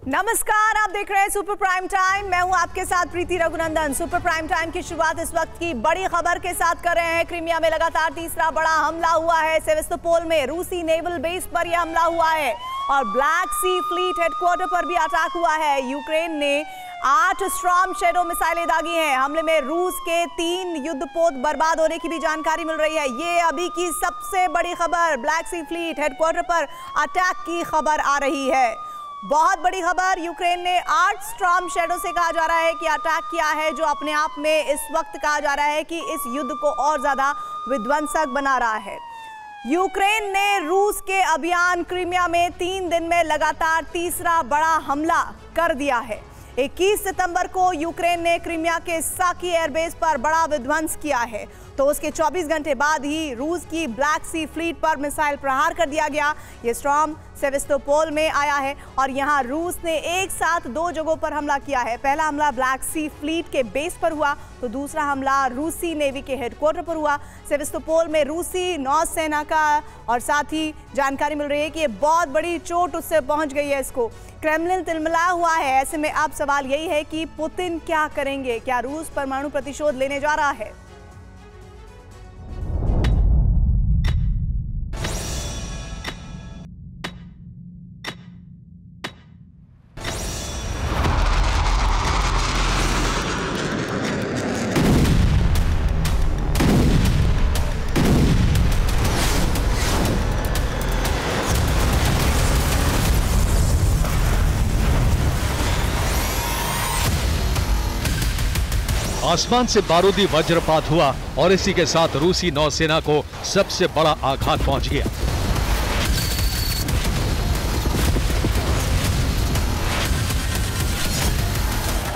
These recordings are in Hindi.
नमस्कार, आप देख रहे हैं सुपर प्राइम टाइम। मैं हूं आपके साथ प्रीति रघुनंदन। सुपर प्राइम टाइम की शुरुआत इस वक्त की बड़ी खबर के साथ कर रहे हैं। क्रीमिया में लगातार तीसरा बड़ा हमला हुआ है। सेवेस्तोपोल में रूसी नेवल बेस पर यह हमला हुआ है और ब्लैक सी फ्लीट हेडक्वार्टर पर भी अटैक हुआ है। यूक्रेन ने 8 स्टॉर्म शैडो मिसाइलें दागी हैं। हमले में रूस के 3 युद्धपोत बर्बाद होने की भी जानकारी मिल रही है। ये अभी की सबसे बड़ी खबर, ब्लैक सी फ्लीट हेडक्वार्टर पर अटैक की खबर आ रही है। बहुत बड़ी खबर, यूक्रेन ने 8 स्टॉर्म शैडो से कहा जा रहा है कि अटैक किया है, जो अपने आप में इस वक्त कहा जा रहा है कि इस युद्ध को और ज्यादा विध्वंसक बना रहा है। यूक्रेन ने रूस के अभियान क्रीमिया में 3 दिन में लगातार तीसरा बड़ा हमला कर दिया है। 21 सितंबर को यूक्रेन ने क्रीमिया के साकी एयरबेस पर बड़ा विध्वंस किया है, तो उसके 24 घंटे बाद ही रूस की ब्लैक सी फ्लीट पर मिसाइल प्रहार कर दिया गया। ये स्टॉर्म सेवेस्तोपोल में आया है और यहाँ रूस ने एक साथ 2 जगहों पर हमला किया है। पहला हमला ब्लैक सी फ्लीट के बेस पर हुआ, तो दूसरा हमला रूसी नेवी के हेडक्वार्टर पर हुआ। सेवेस्तोपोल में रूसी नौसेना का और साथ ही जानकारी मिल रही है कि ये बहुत बड़ी चोट उससे पहुंच गई है। इसको क्रेमलिन तिलमिलाया हुआ है। ऐसे में अब सवाल यही है कि पुतिन क्या करेंगे? क्या रूस परमाणु प्रतिशोध लेने जा रहा है? आसमान से बारूदी वज्रपात हुआ और इसी के साथ रूसी नौसेना को सबसे बड़ा आघात पहुंच गया।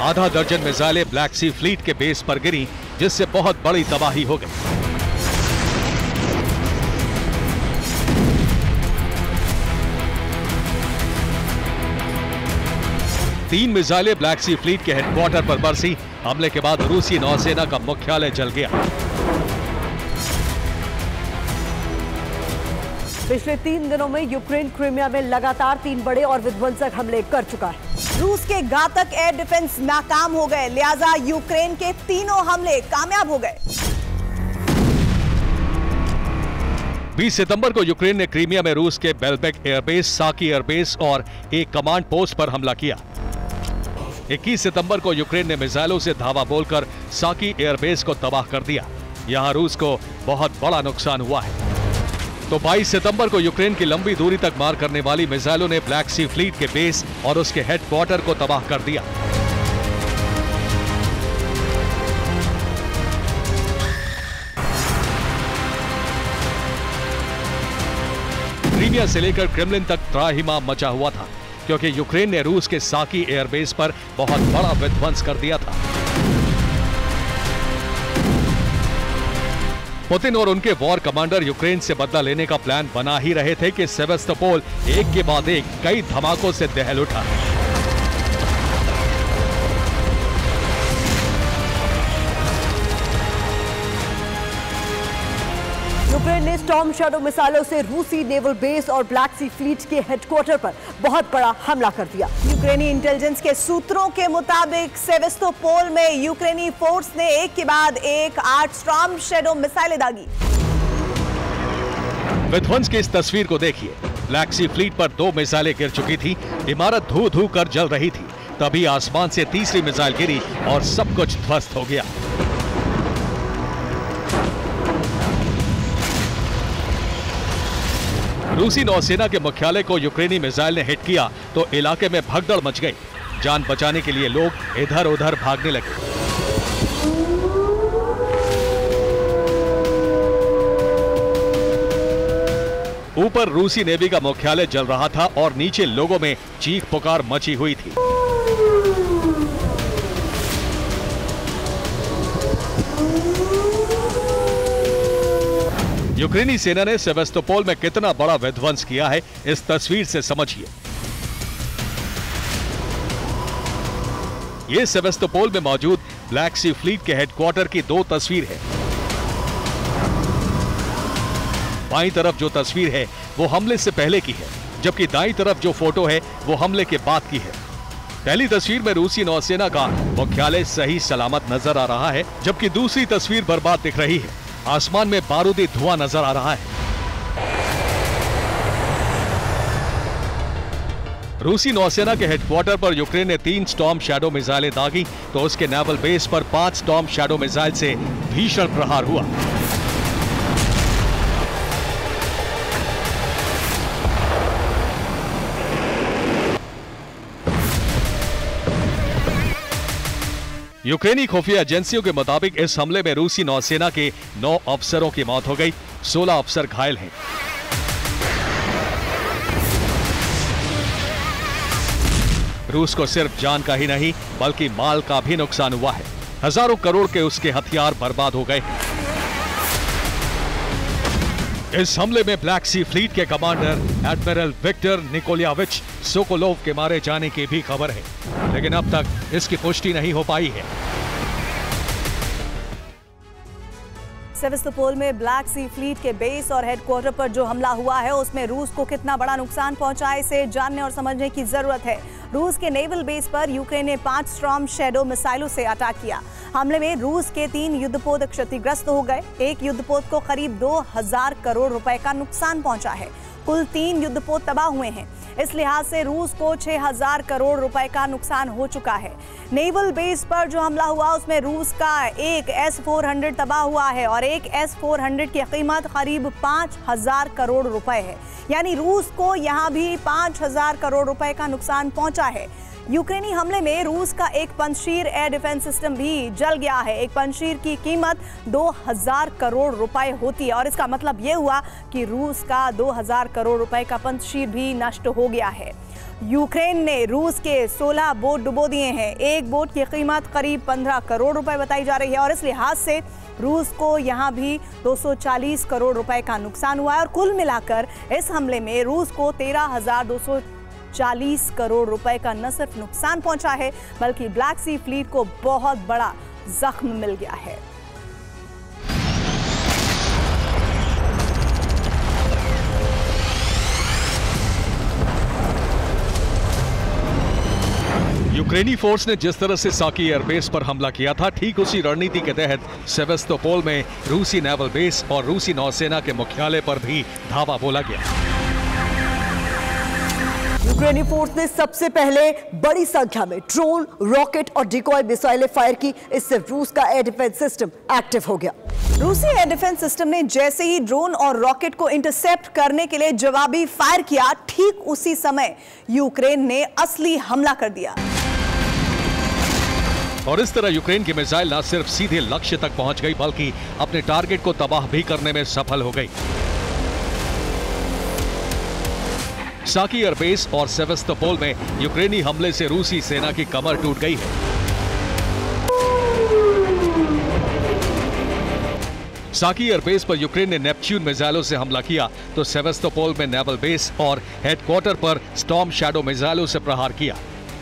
आधा दर्जन मिसाइलें ब्लैक सी फ्लीट के बेस पर गिरी, जिससे बहुत बड़ी तबाही हो गई। तीन मिसाइलें ब्लैक सी फ्लीट के हेडक्वार्टर पर बरसी। हमले के बाद रूसी नौसेना का मुख्यालय जल गया। पिछले 3 दिनों में यूक्रेन क्रीमिया में लगातार 3 बड़े और विध्वंसक हमले कर चुका है। रूस के घातक एयर डिफेंस नाकाम हो गए, लिहाजा यूक्रेन के तीनों हमले कामयाब हो गए। 20 सितंबर को यूक्रेन ने क्रीमिया में रूस के बेलबेक एयरबेस, साकी एयरबेस और एक कमांड पोस्ट पर हमला किया। 21 सितंबर को यूक्रेन ने मिसाइलों से धावा बोलकर साकी एयरबेस को तबाह कर दिया। यहां रूस को बहुत बड़ा नुकसान हुआ है। तो 22 सितंबर को यूक्रेन की लंबी दूरी तक मार करने वाली मिसाइलों ने ब्लैक सी फ्लीट के बेस और उसके हेडक्वार्टर को तबाह कर दिया। क्रीमिया से लेकर क्रेमलिन तक त्राहिमाम मचा हुआ था, क्योंकि यूक्रेन ने रूस के साकी एयरबेस पर बहुत बड़ा विध्वंस कर दिया था। पुतिन और उनके वॉर कमांडर यूक्रेन से बदला लेने का प्लान बना ही रहे थे कि सेवेस्तोपोल एक के बाद एक कई धमाकों से दहल उठा। यूक्रेन ने स्टॉर्म शैडो मिसाइलों से रूसी नेवल बेस और ब्लैक सी फ्लीट के हेडक्वार्टर पर बहुत बड़ा हमला कर दिया। यूक्रेनी इंटेलिजेंस के सूत्रों के मुताबिक सेवेस्तोपोल में यूक्रेनी फोर्स ने एक के बाद एक 8 स्टॉर्म शैडो मिसाइलें दागी। विध्वंस की इस तस्वीर को देखिए। ब्लैक सी फ्लीट पर 2 मिसाइलें गिर चुकी थी। इमारत धू धू कर जल रही थी। तभी आसमान से तीसरी मिसाइल गिरी और सब कुछ ध्वस्त हो गया। रूसी नौसेना के मुख्यालय को यूक्रेनी मिसाइल ने हिट किया तो इलाके में भगदड़ मच गई। जान बचाने के लिए लोग इधर उधर भागने लगे। ऊपर रूसी नेवी का मुख्यालय जल रहा था और नीचे लोगों में चीख पुकार मची हुई थी। यूक्रेनी सेना ने सेवेस्तोपोल में कितना बड़ा विध्वंस किया है, इस तस्वीर से समझिए। ये सेवेस्तोपोल में मौजूद ब्लैक सी फ्लीट के हेडक्वार्टर की 2 तस्वीर है। बाईं तरफ जो तस्वीर है वो हमले से पहले की है, जबकि दाईं तरफ जो फोटो है वो हमले के बाद की है। पहली तस्वीर में रूसी नौसेना का मुख्यालय सही सलामत नजर आ रहा है, जबकि दूसरी तस्वीर बर्बाद दिख रही है। आसमान में बारूदी धुआं नजर आ रहा है। रूसी नौसेना के हेडक्वार्टर पर यूक्रेन ने 3 स्टॉर्म शैडो मिसाइलें दागी, तो उसके नेवल बेस पर 5 स्टॉर्म शैडो मिसाइल से भीषण प्रहार हुआ। यूक्रेनी खुफिया एजेंसियों के मुताबिक इस हमले में रूसी नौसेना के 9 अफसरों की मौत हो गई, 16 अफसर घायल हैं। रूस को सिर्फ जान का ही नहीं बल्कि माल का भी नुकसान हुआ है। हजारों करोड़ के उसके हथियार बर्बाद हो गए। इस हमले में ब्लैक सी फ्लीट के कमांडर एडमिरल विक्टर निकोलियाविच सोकोलोव के मारे जाने की भी खबर है, लेकिन अब तक इसकी पुष्टि नहीं हो पाई है। सेवास्तोपोल में ब्लैक सी फ्लीट के बेस और हेडक्वार्टर पर जो हमला हुआ है उसमें रूस को कितना बड़ा नुकसान पहुंचा है, इसे जानने और समझने की जरूरत है। रूस के नेवल बेस पर यूक्रेन ने 5 स्टॉर्म शैडो मिसाइलों से अटैक किया। हमले में रूस के 3 युद्धपोत क्षतिग्रस्त हो गए। एक युद्धपोत को करीब 2000 करोड़ रुपए का नुकसान पहुंचा है। कुल 3 युद्धपोत तबाह हुए हैं। इस लिहाज से रूस को 6000 करोड़ रुपए का नुकसान हो चुका है। नेवल बेस पर जो हमला हुआ उसमें रूस का एक S-400 तबाह हुआ है और एक S-400 की कीमत करीब 5000 करोड़ रुपए है। यानी रूस को यहां भी 5000 करोड़ रुपए का नुकसान पहुंचा है। यूक्रेनी हमले में रूस का एक पंजशीर एयर डिफेंस सिस्टम भी जल गया है। एक पंजशीर की कीमत 2000 करोड़ रुपए होती है और इसका मतलब यह हुआ कि रूस का 2000 करोड़ रुपए का पंजशीर भी नष्ट हो गया है। यूक्रेन ने रूस के 16 बोट डुबो दिए हैं। एक बोट की कीमत करीब 15 करोड़ रुपए बताई जा रही है और इस लिहाज से रूस को यहां भी 240 करोड़ रुपए का नुकसान हुआ है और कुल मिलाकर इस हमले में रूस को 13,240 करोड़ रुपए का न सिर्फ नुकसान पहुंचा है बल्कि ब्लैक सी फ्लीट को बहुत बड़ा जख्म मिल गया है। यूक्रेनी फोर्स ने जिस तरह से साकी एयरबेस पर हमला किया था, ठीक उसी रणनीति के तहत सेवास्तोपोल में रूसी नेवल बेस और रूसी नौसेना के मुख्यालय पर भी धावा बोला गया। यूक्रेनी फोर्स ने सबसे पहले बड़ी संख्या में ड्रोन, रॉकेट और डिकॉय मिसाइलें फायर की। इससे रूस का एयर डिफेंस सिस्टम एक्टिव हो गया। रूसी एयर डिफेंस सिस्टम ने जैसे ही ड्रोन और रॉकेट को इंटरसेप्ट करने के लिए जवाबी फायर किया, ठीक उसी समय यूक्रेन ने असली हमला कर दिया और इस तरह यूक्रेन की मिसाइल न सिर्फ सीधे लक्ष्य तक पहुंच गई बल्कि अपने टारगेट को तबाह भी करने में सफल हो गई। साकी एयरबेस और सेवास्तोपोल में यूक्रेनी हमले से रूसी सेना की कमर टूट गई है। साकी एयरबेस पर यूक्रेन ने नेपच्यून मिसाइलों से हमला किया, तो सेवास्तोपोल में नेवल बेस और हेडक्वार्टर पर स्टॉर्म शैडो मिसाइलों से प्रहार किया।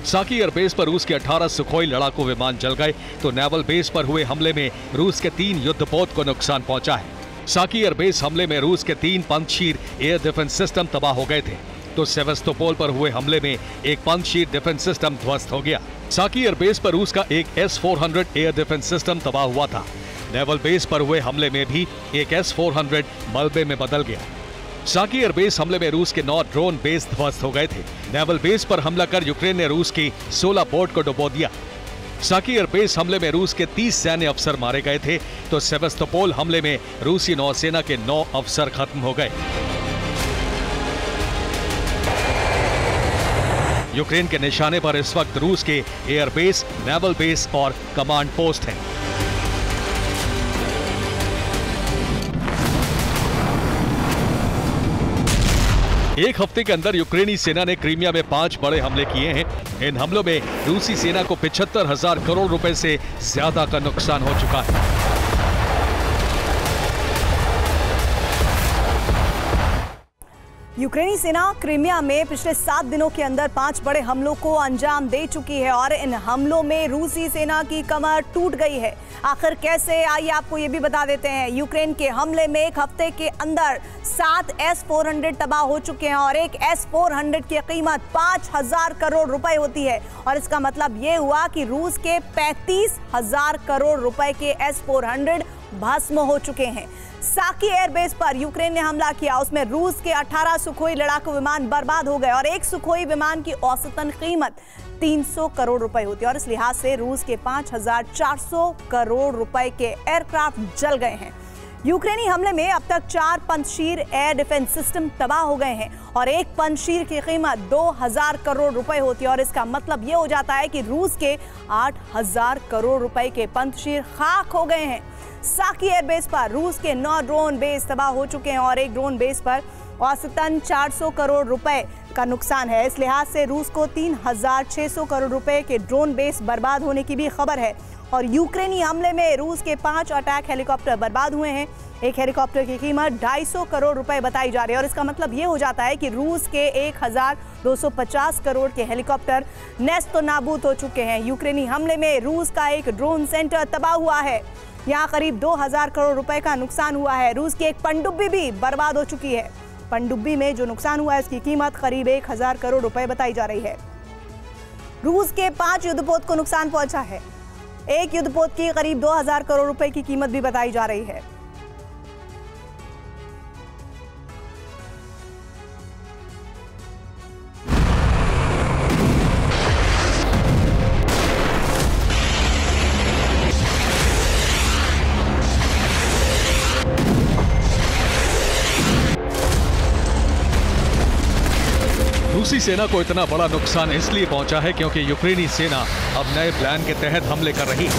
साकी एयरबेस पर रूस के 18 सुखोई लड़ाकू विमान जल गए, तो नेवल बेस पर हुए हमले में रूस के 3 युद्धपोत को नुकसान पहुंचा है। साकी एयरबेस हमले में रूस के 3 पंजशीर एयर डिफेंस सिस्टम तबाह हो गए थे, तो सेवास्तोपोल पर हुए हमले में एक पंजशीर डिफेंस सिस्टम ध्वस्त हो गया। साकी एयरबेस पर रूस का एक S-400 एयर डिफेंस सिस्टम तबाह हुआ था। नेवल बेस पर हुए हमले में भी एक S-400 मलबे में बदल गया। साकी एयरबेस हमले में रूस के 9 ड्रोन बेस ध्वस्त हो गए थे। नेवल बेस पर हमला कर यूक्रेन ने रूस की 16 बोट को डुबो दिया। साकी एयरबेस हमले में रूस के 30 सैन्य अफसर मारे गए थे, तो सेवास्तोपोल हमले में रूसी नौसेना के 9 अफसर खत्म हो गए। यूक्रेन के निशाने पर इस वक्त रूस के एयरबेस, नेवल बेस और कमांड पोस्ट हैं। एक हफ्ते के अंदर यूक्रेनी सेना ने क्रीमिया में 5 बड़े हमले किए हैं। इन हमलों में रूसी सेना को 75,000 करोड़ रुपए से ज्यादा का नुकसान हो चुका है। यूक्रेनी सेना क्रीमिया में पिछले 7 दिनों के अंदर 5 बड़े हमलों को अंजाम दे चुकी है और इन हमलों में रूसी सेना की कमर टूट गई है। आखिर कैसे, आइए आपको ये भी बता देते हैं। यूक्रेन के हमले में एक हफ्ते के अंदर 7 S-400 तबाह हो चुके हैं और एक S-400 की कीमत 5,000 करोड़ रुपए होती है और इसका मतलब ये हुआ कि रूस के 35,000 करोड़ रुपए के S-400 भस्म हो चुके हैं। साकी एयरबेस पर यूक्रेन ने हमला किया, उसमें रूस के 18 सुखोई लड़ाकू विमान बर्बाद हो गए और एक सुखोई विमान की औसतन कीमत 300 करोड़ रुपए होती है और इस लिहाज से रूस के 5,400 करोड़ रुपए के एयरक्राफ्ट जल गए हैं। यूक्रेनी हमले में अब तक 4 पंजशीर एयर डिफेंस सिस्टम तबाह हो गए हैं और एक पंजशीर की कीमत 2,000 करोड़ रुपए होती है और इसका मतलब यह हो जाता है कि रूस के 8,000 करोड़ रुपए के पंजशीर खाक हो गए हैं। साकी एयरबेस पर रूस के 9 ड्रोन बेस तबाह हो चुके हैं और एक ड्रोन बेस पर औसतन 400 करोड़ रुपए का नुकसान है। इस लिहाज से रूस को 3,600 करोड़ रुपए के ड्रोन बेस बर्बाद होने की भी खबर है और यूक्रेनी हमले में रूस के 5 अटैक हेलीकॉप्टर बर्बाद हुए हैं। एक हेलीकॉप्टर की कीमत 250 करोड़ रुपए बताई जा रही है और इसका मतलब ये हो जाता है कि रूस के 1,250 करोड़ के हेलीकॉप्टर नेस्त नाबूद हो चुके हैं। यूक्रेनी हमले में रूस का एक ड्रोन सेंटर तबाह हुआ है, यहाँ करीब 2,000 करोड़ रुपए का नुकसान हुआ है। रूस की एक पनडुब्बी भी बर्बाद हो चुकी है। पनडुब्बी में जो नुकसान हुआ है इसकी कीमत करीब 1,000 करोड़ रुपए बताई जा रही है। रूस के 5 युद्धपोत को नुकसान पहुंचा है। एक युद्धपोत की करीब 2,000 करोड़ रुपए की कीमत भी बताई जा रही है। रूसी सेना को इतना बड़ा नुकसान इसलिए पहुंचा है क्योंकि यूक्रेनी सेना अब नए प्लान के तहत हमले कर रही है।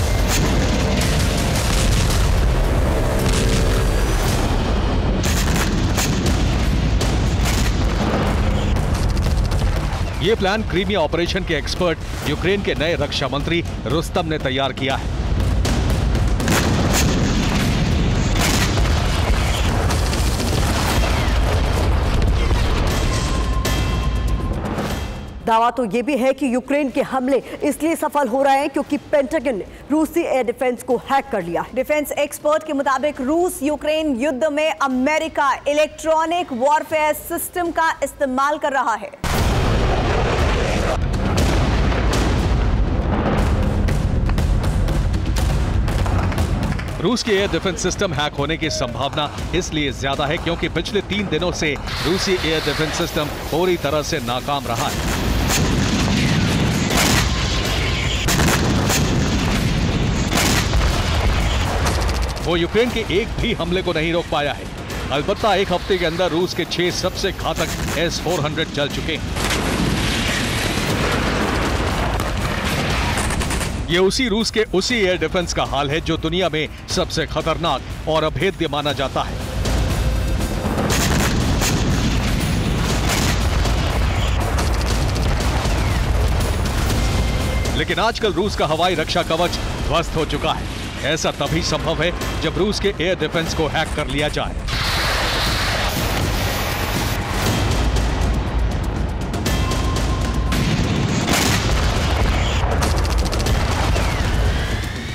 ये प्लान क्रीमिया ऑपरेशन के एक्सपर्ट यूक्रेन के नए रक्षा मंत्री रुस्तम ने तैयार किया है। दावा तो यह भी है कि यूक्रेन के हमले इसलिए सफल हो रहे हैं क्योंकि पेंटागन ने रूसी एयर डिफेंस को हैक कर लिया। डिफेंस एक्सपर्ट के मुताबिक रूस यूक्रेन युद्ध में अमेरिका इलेक्ट्रॉनिक वॉरफेयर सिस्टम का इस्तेमाल कर रहा है। रूस के एयर डिफेंस सिस्टम हैक होने की संभावना इसलिए ज्यादा है क्योंकि पिछले 3 दिनों से रूसी एयर डिफेंस सिस्टम पूरी तरह से नाकाम रहा है। वो यूक्रेन के एक भी हमले को नहीं रोक पाया है। अलबत्ता एक हफ्ते के अंदर रूस के 6 सबसे घातक S-400 जल चुके हैं। ये रूस के उसी एयर डिफेंस का हाल है जो दुनिया में सबसे खतरनाक और अभेद्य माना जाता है। लेकिन आजकल रूस का हवाई रक्षा कवच ध्वस्त हो चुका है। ऐसा तभी संभव है जब रूस के एयर डिफेंस को हैक कर लिया जाए।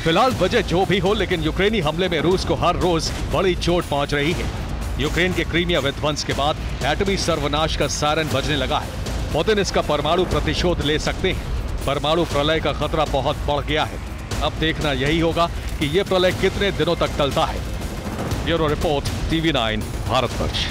फिलहाल वजह जो भी हो, लेकिन यूक्रेनी हमले में रूस को हर रोज बड़ी चोट पहुंच रही है। यूक्रेन के क्रीमिया विध्वंस के बाद एटमी सर्वनाश का सायरन बजने लगा है। पुतिन इसका परमाणु प्रतिशोध ले सकते हैं। परमाणु प्रलय का खतरा बहुत बढ़ गया है। अब देखना यही होगा कि यह प्रलय कितने दिनों तक टलता है। Bureau report, TV9 Bharatvarsh.